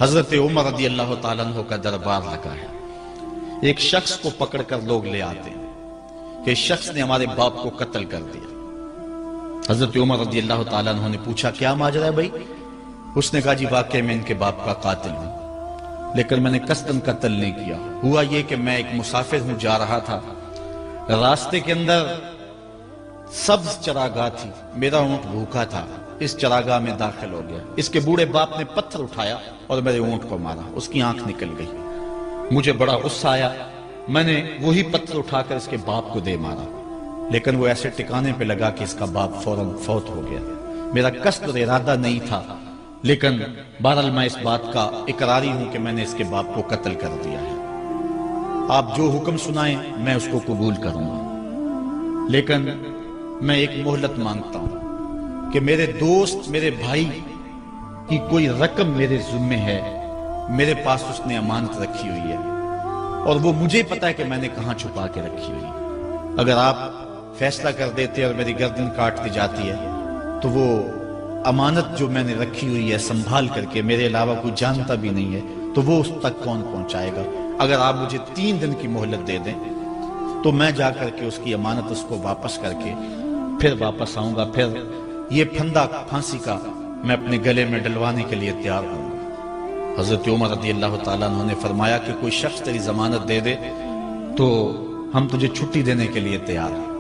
حضرت عمر رضی اللہ تعالیٰ عنہ کا دربار لگا ہے. ایک شخص کو پکڑ کر لوگ لے آتے ہیں کہ اس شخص نے ہمارے باپ کو قتل کر دیا. حضرت عمر رضی اللہ تعالیٰ عنہ نے پوچھا کیا ماجرا ہے بھائی؟ اس نے کہا جی واقعی میں ان کے باپ کا قاتل ہوں، لیکن میں نے قصداً قتل نہیں کیا. ہوا یہ کہ میں ایک مسافر ہوں، جا رہا تھا، راستے کے اندر سبز چراگاہ تھی، میرا اونٹ بھوکا تھا، اس چراگاہ میں داخل ہو گیا. اس کے بوڑھے باپ نے پتھر اٹھایا اور میرے اونٹ کو مارا، اس کی آنکھ نکل گئی. مجھے بڑا غصہ آیا، میں نے وہی پتھر اٹھا کر اس کے باپ کو دے مارا، لیکن وہ ایسے ٹکانے پہ لگا کہ اس کا باپ فوراً فوت ہو گیا. میرا قصد اور ارادہ نہیں تھا، لیکن بہرحال میں اس بات کا اقراری ہوں کہ میں نے اس کے باپ کو قتل کر دیا ہے. آپ جو حکم سنائیں میں اس کو قبول کروں گا، لیکن میں ایک مہلت مانگتا ہوں کہ میرے دوست، میرے بھائی کی کوئی رقم میرے ذمہ ہے، میرے پاس اس نے امانت رکھی ہوئی ہے اور وہ مجھے پتا ہے کہ میں نے کہاں چھپا کے رکھی ہوئی ہے. اگر آپ فیصلہ کر دیتے اور میری گردن کاٹ دی جاتی ہے تو وہ امانت جو میں نے رکھی ہوئی ہے سنبھال کر کے، میرے علاوہ کوئی جانتا بھی نہیں ہے، تو وہ اس تک کون پہنچائے گا؟ اگر آپ مجھے 3 دن کی مہلت دے دیں تو میں جا کر کے اس کی امانت اس کو واپس کر کے پھر واپس آؤں گا. پھر یہ پھندا پھانسی کا میں اپنے گلے میں ڈلوانے کے لیے تیار ہوں گا. حضرت عمر رضی اللہ تعالیٰ عنہ نے فرمایا کہ کوئی شخص تیری ضمانت دے دے تو ہم تجھے چھٹی دینے کے لیے تیار ہیں.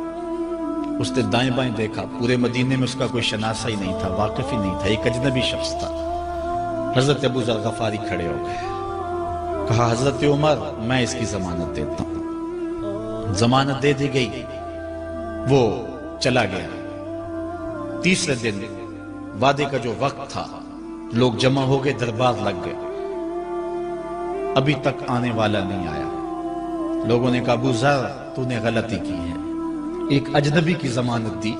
اس نے دائیں بائیں دیکھا، پورے مدینے میں اس کا کوئی شناسہ ہی نہیں تھا، واقف ہی نہیں تھا، ایک اجنبی شخص تھا. حضرت ابو ذر غفاری کھڑے ہو گئے، کہا حضرت عمر میں اس کی ضمانت دیتا ہوں. ضمانت دے دی گئی، وہ چلا گیا. تیسرے دن وعدے کا جو وقت تھا، لوگ جمع ہو گئے، دربار لگ گئے، ابھی تک آنے والا نہیں آیا. لوگوں نے کہا ابو ذر تو نے غلطی کی ہے، ایک اجنبی کی ضمانت دی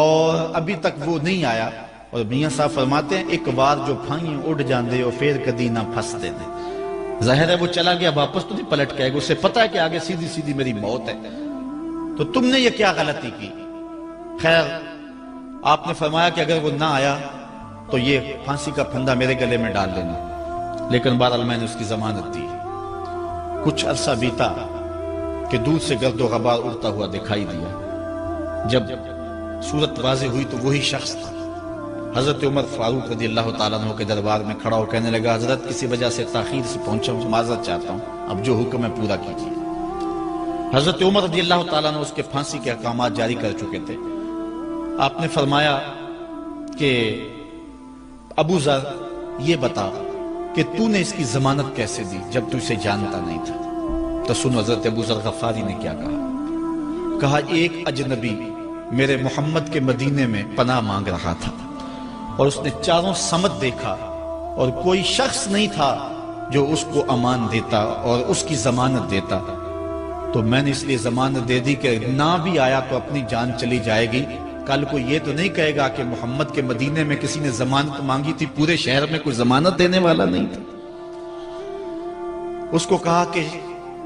اور ابھی تک وہ نہیں آیا. اور میاں صاحب فرماتے ہیں ایک بار جو پھائیں اڑ جاندے اور پھر کدی نہ پھنس دے دے. ظاہر ہے وہ چلا گیا، واپس تو نہیں پلٹ کے آئے گا، اسے پتا ہے کہ آگے سیدھی سیدھی میری موت ہے، تو تم نے یہ کیا غلطی کی؟ خیر آپ نے فرمایا کہ اگر وہ نہ آیا تو یہ پھانسی کا پھندا میرے گلے میں ڈال لینا، لیکن بہرحال میں نے اس کی ضمانت دی. کچھ عرصہ بیتا کہ دور سے گرد و غبار اڑتا ہوا دکھائی دیا. جب صورت واضح ہوئی تو وہی شخص تھا. حضرت عمر فاروق رضی اللہ تعالیٰ عنہ کے دربار میں کھڑا ہو کہنے لگا حضرت کسی وجہ سے تاخیر سے پہنچا ہوں، معذرت چاہتا ہوں، اب جو حکم ہے پورا کیجیے. حضرت عمر رضی اللہ تعالیٰ عنہ اس کے پھانسی کے احکامات جاری کر چکے تھے. آپ نے فرمایا کہ ابو ذر یہ بتا کہ تو نے اس کی ضمانت کیسے دی جب تو اسے جانتا نہیں تھا؟ تو سن حضرت ابو ذر غفاری نے کیا کہا ایک اجنبی میرے محمد کے مدینے میں پناہ مانگ رہا تھا اور اس نے چاروں سمت دیکھا اور کوئی شخص نہیں تھا جو اس کو امان دیتا اور اس کی ضمانت دیتا، تو میں نے اس لیے ضمانت دے دی کہ نہ بھی آیا تو اپنی جان چلی جائے گی. کل کو یہ تو نہیں کہے گا کہ محمد کے مدینے میں کسی نے ضمانت مانگی تھی، پورے شہر میں کوئی ضمانت دینے والا نہیں تھا. اس کو کہا کہ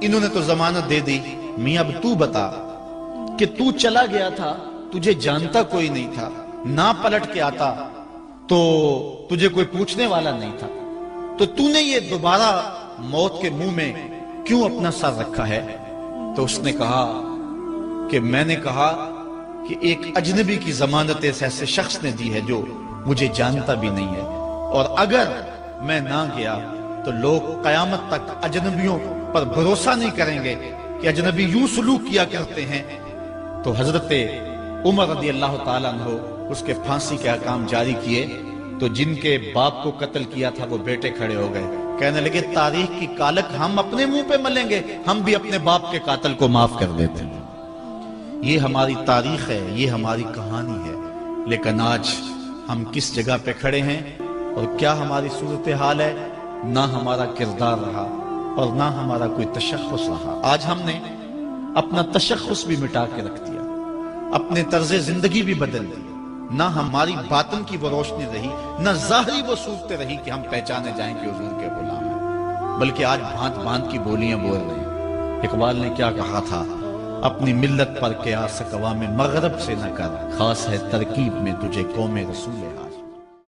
انہوں نے تو ضمانت دے دی، میاں اب تو بتا کہ تو چلا گیا تھا، تجھے جانتا کوئی نہیں تھا، نہ پلٹ کے آتا تو تجھے کوئی پوچھنے والا نہیں تھا، تو تو نے یہ دوبارہ موت کے منہ میں کیوں اپنا سر رکھا ہے؟ تو اس نے کہا کہ میں نے کہا کہ ایک اجنبی کی ضمانت ایسے شخص نے دی ہے جو مجھے جانتا بھی نہیں ہے، اور اگر میں نہ گیا تو لوگ قیامت تک اجنبیوں پر بھروسہ نہیں کریں گے کہ اجنبی یوں سلوک کیا کرتے ہیں. تو حضرت عمر رضی اللہ تعالیٰ عنہ اس کے پھانسی کے احکام جاری کیے. تو جن کے باپ کو قتل کیا تھا وہ بیٹے کھڑے ہو گئے، کہنے لگے تاریخ کی کالک ہم اپنے منہ پہ ملیں گے، ہم بھی اپنے باپ کے قاتل کو معاف کر دیتے ہیں. یہ ہماری تاریخ ہے، یہ ہماری کہانی ہے. لیکن آج ہم کس جگہ پہ کھڑے ہیں اور کیا ہماری صورتحال ہے؟ نہ ہمارا کردار رہا اور نہ ہمارا کوئی تشخص رہا. آج ہم نے اپنا تشخص بھی مٹا کے رکھ دیا، اپنے طرز زندگی بھی بدل دی. نہ ہماری باطن کی وہ روشنی رہی، نہ ظاہری وہ صورتیں رہی کہ ہم پہچانے جائیں کہ حضور کے غلام ہیں، بلکہ آج بھانت بھانت کی بولیاں بول رہے ہیں. اقبال نے کیا کہا تھا؟ اپنی ملت پر قیاس اقوام مغرب سے نہ کر، خاص ہے ترکیب میں تجھے قوم رسول ہے.